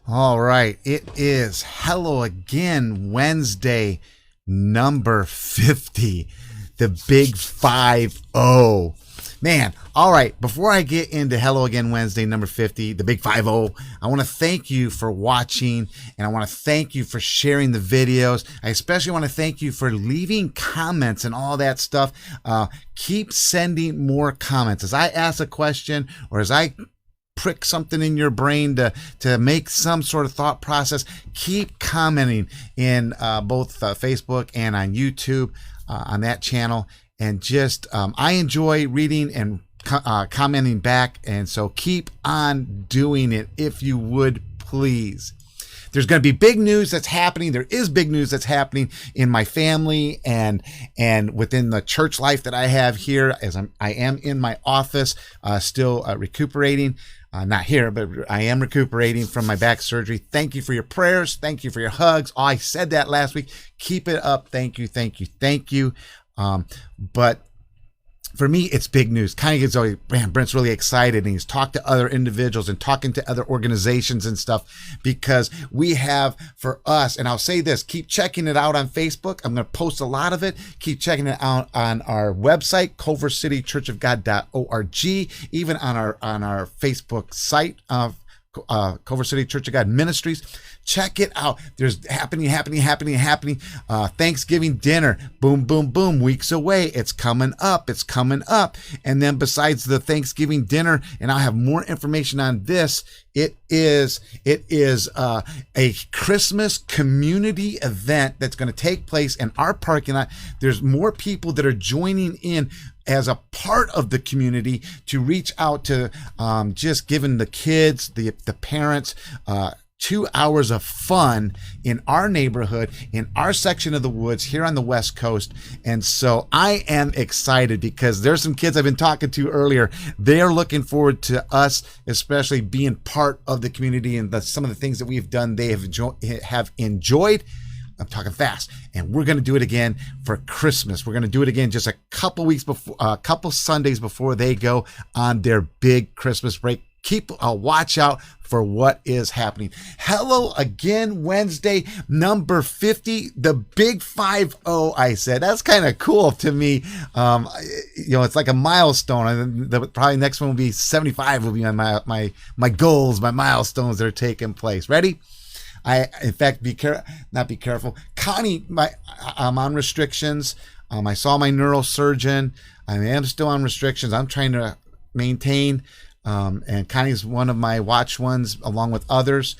All right. It is Hello Again Wednesday, number 50, the big 5-0. Man, all right. Before I get into Hello Again Wednesday, number 50, the big 5-0, I want to thank you for watching and I want to thank you for sharing the videos. I especially want to thank you for leaving comments and all that stuff. Keep sending more comments. As I ask a question or as I prick something in your brain to make some sort of thought process, keep commenting in both Facebook and on YouTube on that channel. And just I enjoy reading and commenting back, and so keep on doing it if you would, please. There's going to be big news that's happening. There is big news that's happening in my family and within the church life that I have here, as I am in my office, still recuperating. Not here, but I am recuperating from my back surgery. Thank you for your prayers. Thank you for your hugs. Oh, I said that last week. Keep it up. Thank you, thank you, thank you. But for me, it's big news. Kind of gets always, man, Brent's really excited, and he's talked to other individuals and talking to other organizations and stuff, because we have for us, and I'll say this, keep checking it out on Facebook. I'm going to post a lot of it. Keep checking it out on our website, culvercitychurchofgod.org, even on our Facebook site, Culver City Church of God Ministries. Check it out. There's happening. Thanksgiving dinner, boom, boom, boom, weeks away. It's coming up. And then besides the Thanksgiving dinner, and I'll have more information on this, it is a Christmas community event that's going to take place in our parking lot. There's more people that are joining in as a part of the community to reach out to just giving the kids, the parents, 2 hours of fun in our neighborhood, in our section of the woods here on the West Coast. And so I am excited because there's some kids I've been talking to earlier. They are looking forward to us, especially being part of the community, and some of the things that we've done, they have enjoyed. I'm talking fast, and we're going to do it again for Christmas. We're going to do it again just a couple weeks before, a couple Sundays before they go on their big Christmas break. Keep a watch out for what is happening. Hello Again Wednesday, number 50, the big 5-0. I said that's kind of cool to me. It's like a milestone. The probably next one will be 75. Will be on my goals, my milestones that are taking place. Ready? In fact, not be careful. Connie, I'm on restrictions. I saw my neurosurgeon. I am still on restrictions. I'm trying to maintain. And Connie's one of my watch ones, along with others.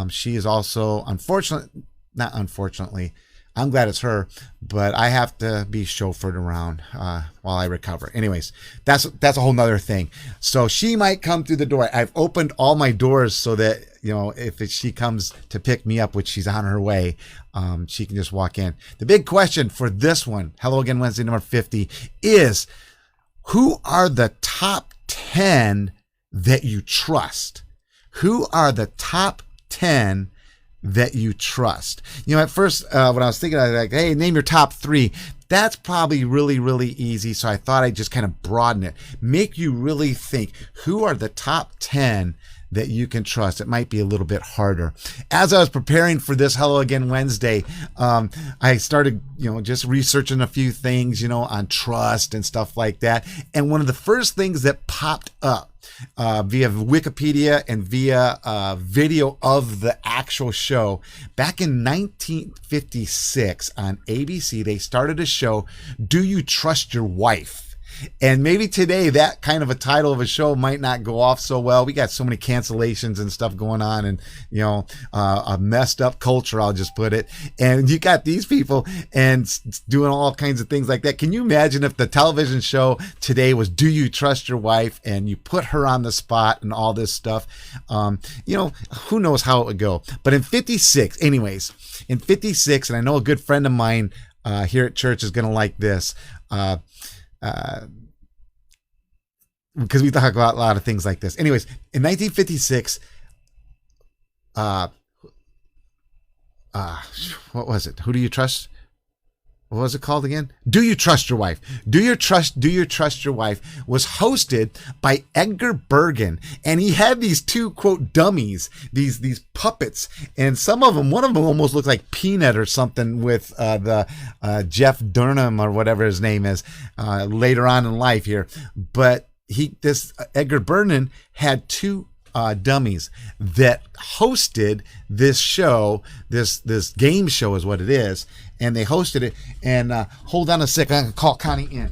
She is also, not unfortunately, I'm glad it's her, but I have to be chauffeured around while I recover. Anyways, that's a whole nother thing. So she might come through the door. I've opened all my doors so that, if she comes to pick me up, which she's on her way, she can just walk in. The big question for this one, Hello Again Wednesday, number 50, is who are the top 10 that you trust? Who are the top 10 that you trust? At first, when I was thinking, I was like, hey, name your top 3. That's probably really, really easy. So I thought I'd just kind of broaden it, make you really think, who are the top 10 that you can trust? It might be a little bit harder. As I was preparing for this Hello Again Wednesday, I started, just researching a few things, on trust and stuff like that. And one of the first things that popped up via Wikipedia and via video of the actual show, back in 1956 on ABC, they started a show, Do You Trust Your Wife? And maybe today that kind of a title of a show might not go off so well. We got so many cancellations and stuff going on, and a messed up culture, I'll just put it. And you got these people and doing all kinds of things like that. Can you imagine if the television show today was Do You Trust Your Wife, and you put her on the spot and all this stuff? Who knows how it would go. But in 56, anyways, and I know a good friend of mine here at church is going to like this. Because we talk about a lot of things like this. Anyways, in 1956, what was it? Who do you trust? what was it called again? Do You Trust Your Wife? Do You Trust Your Wife was hosted by Edgar Bergen, and he had these two quote dummies, these puppets, and one of them almost looked like Peanut or something with the Jeff Durham or whatever his name is later on in life here. But this Edgar Bergen had two dummies that hosted this show, this game show is what it is, and they hosted it. And hold on a sec, I'm gonna call Connie in.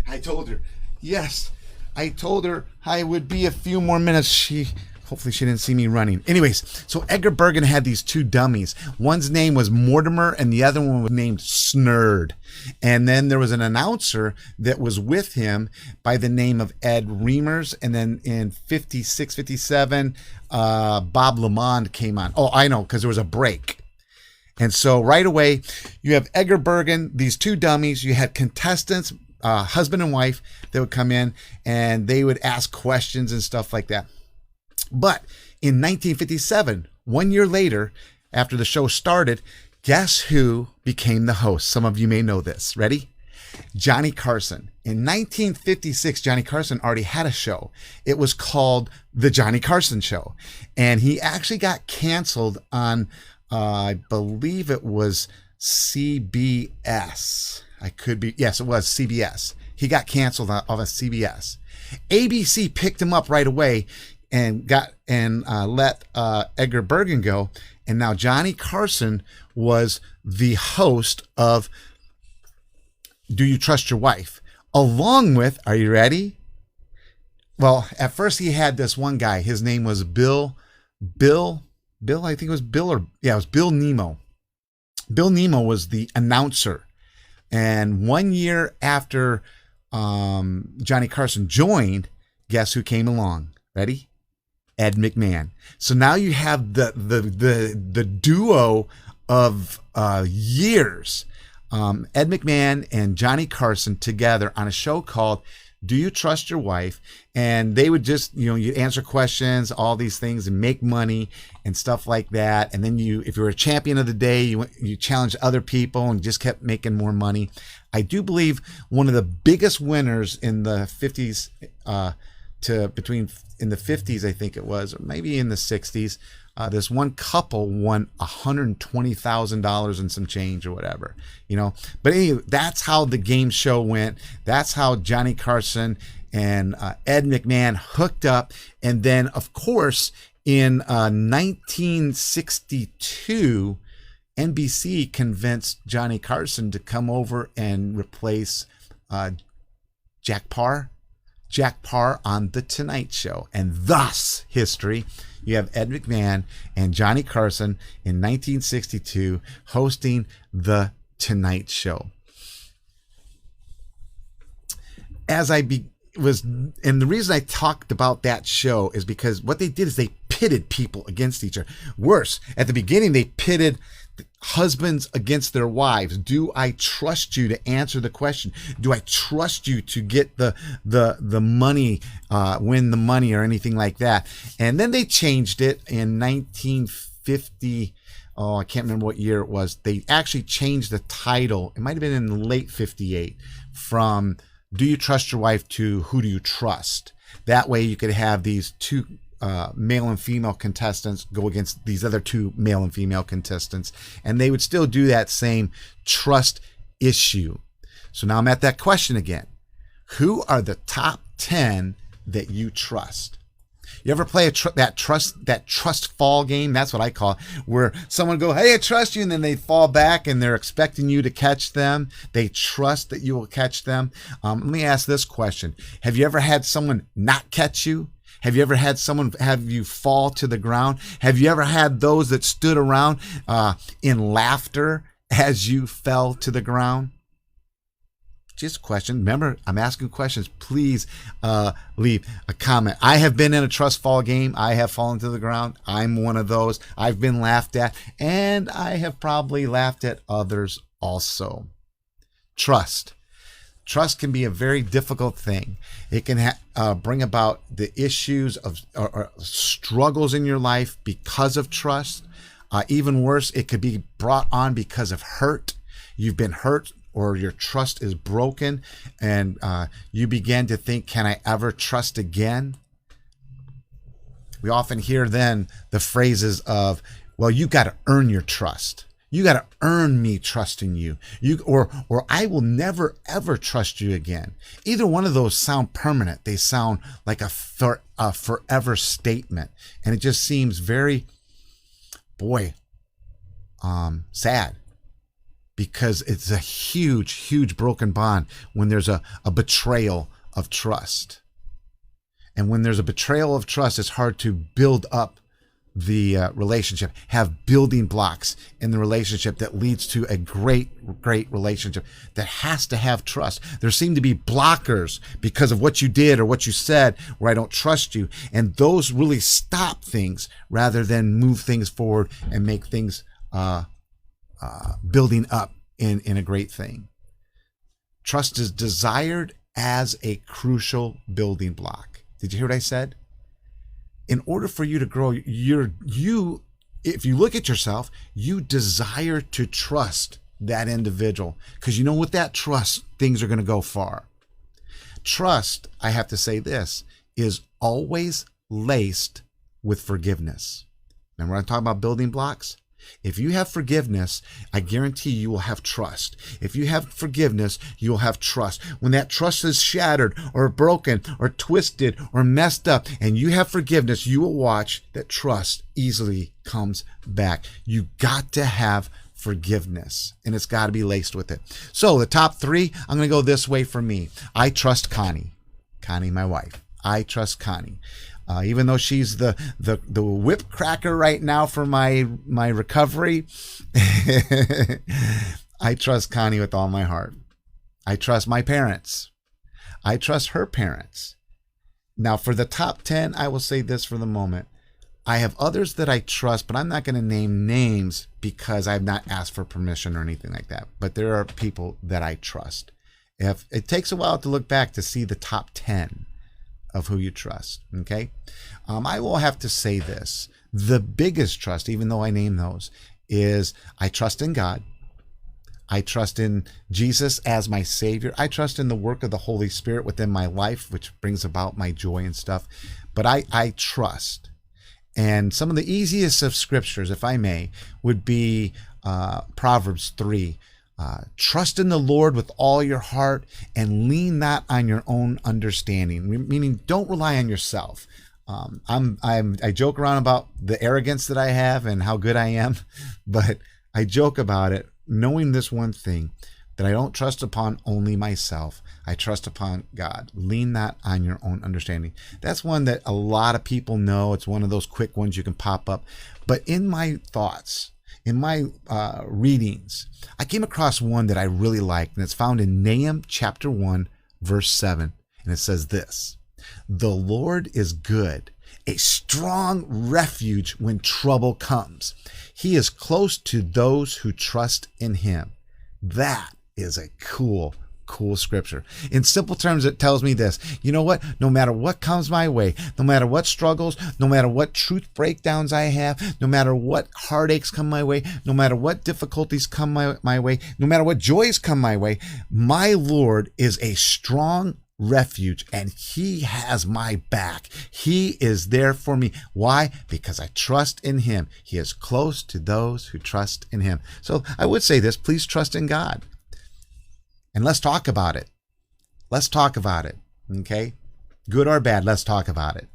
I told her, yes, I told her I would be a few more minutes. Hopefully she didn't see me running. Anyways, so Edgar Bergen had these two dummies. One's name was Mortimer and the other one was named Snurd. And then there was an announcer that was with him by the name of Ed Reimers. And then in 56, 57, Bob Lamond came on. Oh, I know, because there was a break. And so right away, you have Edgar Bergen, these two dummies. You had contestants, husband and wife, that would come in and they would ask questions and stuff like that. But in 1957, 1 year later, after the show started, guess who became the host? Some of you may know this. Ready? Johnny Carson. In 1956, Johnny Carson already had a show. It was called The Johnny Carson Show. And he actually got canceled on, I believe it was CBS. Yes, it was CBS. He got canceled off of CBS. ABC picked him up right away and let Edgar Bergen go, and now Johnny Carson was the host of Do You Trust Your Wife? Along with, are you ready? Well, at first he had this one guy. His name was Bill. I think it was Bill, it was Bill Nemo. Bill Nemo was the announcer, and 1 year after Johnny Carson joined, guess who came along? Ready? Ed McMahon. So now you have the duo of years, Ed McMahon and Johnny Carson together on a show called Do You Trust Your Wife? And they would just, you answer questions, all these things, and make money and stuff like that. And then if you were a champion of the day, you challenged other people and just kept making more money. I do believe one of the biggest winners in the 50s in the 50s, I think it was, or maybe in the 60s, this one couple won $120,000 and some change or whatever, But anyway, that's how the game show went. That's how Johnny Carson and Ed McMahon hooked up. And then, of course, in 1962, NBC convinced Johnny Carson to come over and replace Jack Parr on The Tonight Show. And thus history. You have Ed McMahon and Johnny Carson in 1962 hosting The Tonight Show. And the reason I talked about that show is because what they did is they pitted people against each other. Worse, at the beginning, they pitted husbands against their wives. Do I trust you to answer the question? Do I trust you to get the money, win the money or anything like that? And then they changed it in 1950. Oh, I can't remember what year it was. They actually changed the title. It might have been in late 58 from Do You Trust Your Wife to Who Do You Trust? That way you could have these two male and female contestants go against these other two male and female contestants, and they would still do that same trust issue. So now I'm at that question again. Who are the top 10 that you trust? You ever play that trust fall game? That's what I call it, where someone go, hey, I trust you, and then they fall back and they're expecting you to catch them. They trust that you will catch them. Let me ask this question. Have you ever had someone not catch you? Have you ever had someone have you fall to the ground? Have you ever had those that stood around in laughter as you fell to the ground? Just a question. Remember, I'm asking questions. Please leave a comment. I have been in a trust fall game. I have fallen to the ground. I'm one of those. I've been laughed at, and I have probably laughed at others also. Trust. Trust can be a very difficult thing. It can bring about the issues of or struggles in your life because of trust. Even worse, it could be brought on because of hurt. You've been hurt or your trust is broken, and you begin to think, can I ever trust again? We often hear then the phrases of, well, you got to earn your trust. You got to earn me trusting you. Or I will never, ever trust you again. Either one of those sound permanent. They sound like a forever statement. And it just seems very, sad. Because it's a huge, huge broken bond when there's a betrayal of trust. And when there's a betrayal of trust, it's hard to build up the relationship, have building blocks in the relationship that leads to a great relationship that has to have trust. There seem to be blockers because of what you did or what you said where I don't trust you. And those really stop things rather than move things forward and make things building up in a great thing. Trust is desired as a crucial building block. Did you hear what I said? In order for you to grow, if you look at yourself, you desire to trust that individual because you know with that trust, things are going to go far. Trust, I have to say this, is always laced with forgiveness. Remember when I'm talking about building blocks? If you have forgiveness, I guarantee you will have trust. If you have forgiveness, you will have trust. When that trust is shattered or broken or twisted or messed up and you have forgiveness, you will watch that trust easily comes back. You got to have forgiveness, and it's got to be laced with it. So the top three, I'm going to go this way for me. I trust Connie, my wife. I trust Connie. Even though she's the whip cracker right now for my recovery, I trust Connie with all my heart. I trust my parents. I trust her parents. Now, for the top 10, I will say this for the moment. I have others that I trust, but I'm not going to name names because I've not asked for permission or anything like that. But there are people that I trust. If it takes a while to look back to see the top 10 of who you trust. Okay. I will have to say this. The biggest trust, even though I name those, is I trust in God. I trust in Jesus as my Savior. I trust in the work of the Holy Spirit within my life, which brings about my joy and stuff. But I trust. And some of the easiest of scriptures, if I may, would be Proverbs 3. Trust in the Lord with all your heart and lean not on your own understanding. Meaning, don't rely on yourself. I joke around about the arrogance that I have and how good I am, but I joke about it, knowing this one thing, that I don't trust upon only myself. I trust upon God. Lean not on your own understanding. That's one that a lot of people know. It's one of those quick ones you can pop up. But in my thoughts, in my readings, I came across one that I really liked, and it's found in Nahum chapter 1, verse 7. And it says this: the Lord is good, a strong refuge when trouble comes. He is close to those who trust in him. That is a cool scripture. In simple terms, it tells me this: you know what? No matter what comes my way, no matter what struggles, no matter what truth breakdowns I have, no matter what heartaches come my way, no matter what difficulties come my way, no matter what joys come my way, my Lord is a strong refuge and he has my back. He is there for me. Why? Because I trust in him. He is close to those who trust in him. So I would say this: please trust in God. And let's talk about it. Let's talk about it. Okay? Good or bad, let's talk about it.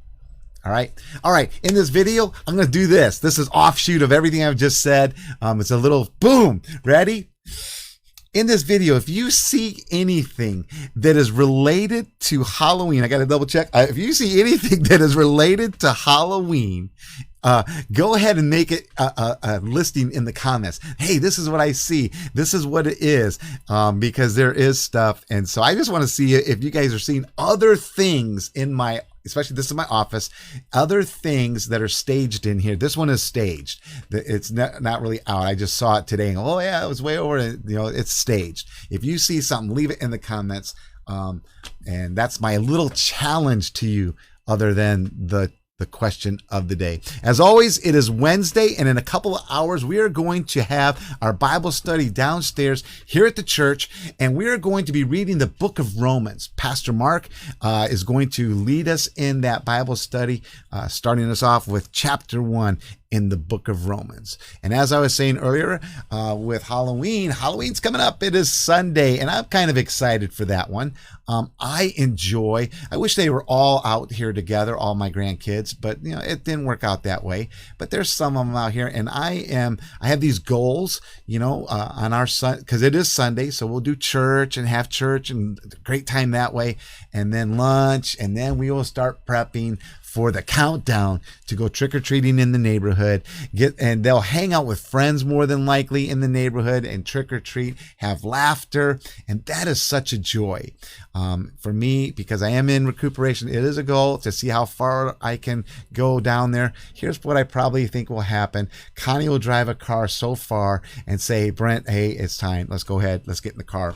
All right? All right. In this video, I'm going to do this. This is offshoot of everything I've just said. It's a little boom. Ready? In this video, if you see anything that is related to Halloween, I got to double check. If you see anything that is related to Halloween, go ahead and make it a listing in the comments. Hey, this is what I see. This is what it is, because there is stuff. And so I just want to see if you guys are seeing other things in my especially this is my office, other things that are staged in here. This one is staged. It's not really out. I just saw it today and oh yeah, it was way over. It's staged. If you see something, leave it in the comments. And that's my little challenge to you, other than the question of the day. As always, it is Wednesday, and in a couple of hours, we are going to have our Bible study downstairs here at the church, and we are going to be reading the book of Romans. Pastor Mark is going to lead us in that Bible study, starting us off with chapter 1 in the book of Romans. And as I was saying earlier, with Halloween's coming up. It is Sunday, and I'm kind of excited for that one. I wish they were all out here together, all my grandkids, but it didn't work out that way. But there's some of them out here, and I have these goals, on our because it is Sunday, so we'll do church and have church and great time that way, and then lunch, and then we will start prepping for the countdown to go trick-or-treating in the neighborhood, and they'll hang out with friends more than likely in the neighborhood and trick-or-treat, have laughter, and that is such a joy for me, because I am in recuperation. It is a goal to see how far I can go down there. Here's what I probably think will happen. Connie will drive a car so far and say, Brent, hey, it's time. Let's go ahead. Let's get in the car.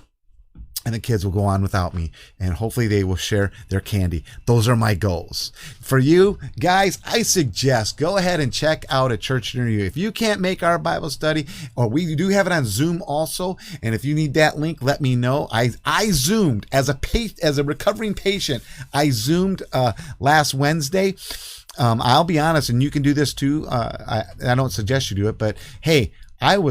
And the kids will go on without me, and hopefully they will share their candy. Those are my goals. For you guys, I suggest go ahead and check out a church near you. If you can't make our Bible study, or we do have it on Zoom also, and if you need that link, let me know. I Zoomed as a recovering patient. I Zoomed last Wednesday. I'll be honest, and you can do this too. I don't suggest you do it, but hey, I've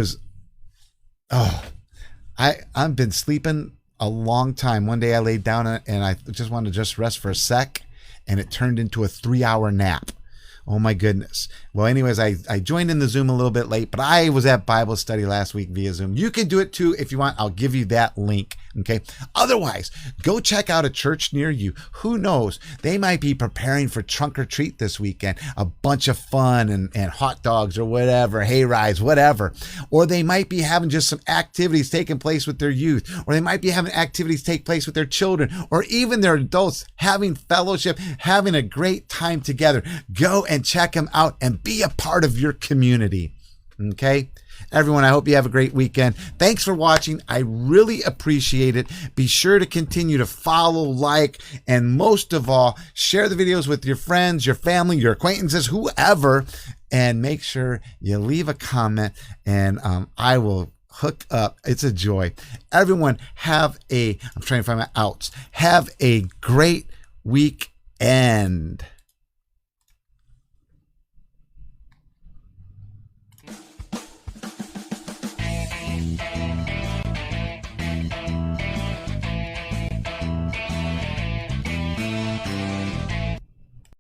been sleeping a long time. One day I laid down and I just wanted to rest for a sec, and it turned into a 3-hour nap. Oh my goodness. Well, anyways, I joined in the Zoom a little bit late, but I was at Bible study last week via Zoom. You can do it too if you want. I'll give you that link. Okay. Otherwise, go check out a church near you. Who knows? They might be preparing for trunk or treat this weekend, a bunch of fun and hot dogs or whatever, hay rides, whatever. Or they might be having just some activities taking place with their youth, or they might be having activities take place with their children, or even their adults having fellowship, having a great time together. Go and check them out and be a part of your community. Okay. Everyone, I hope you have a great weekend. Thanks for watching. I really appreciate it. Be sure to continue to follow, like, and most of all, share the videos with your friends, your family, your acquaintances, whoever, and make sure you leave a comment, and I will hook up. It's a joy. Everyone, I'm trying to find my outs. Have a great weekend.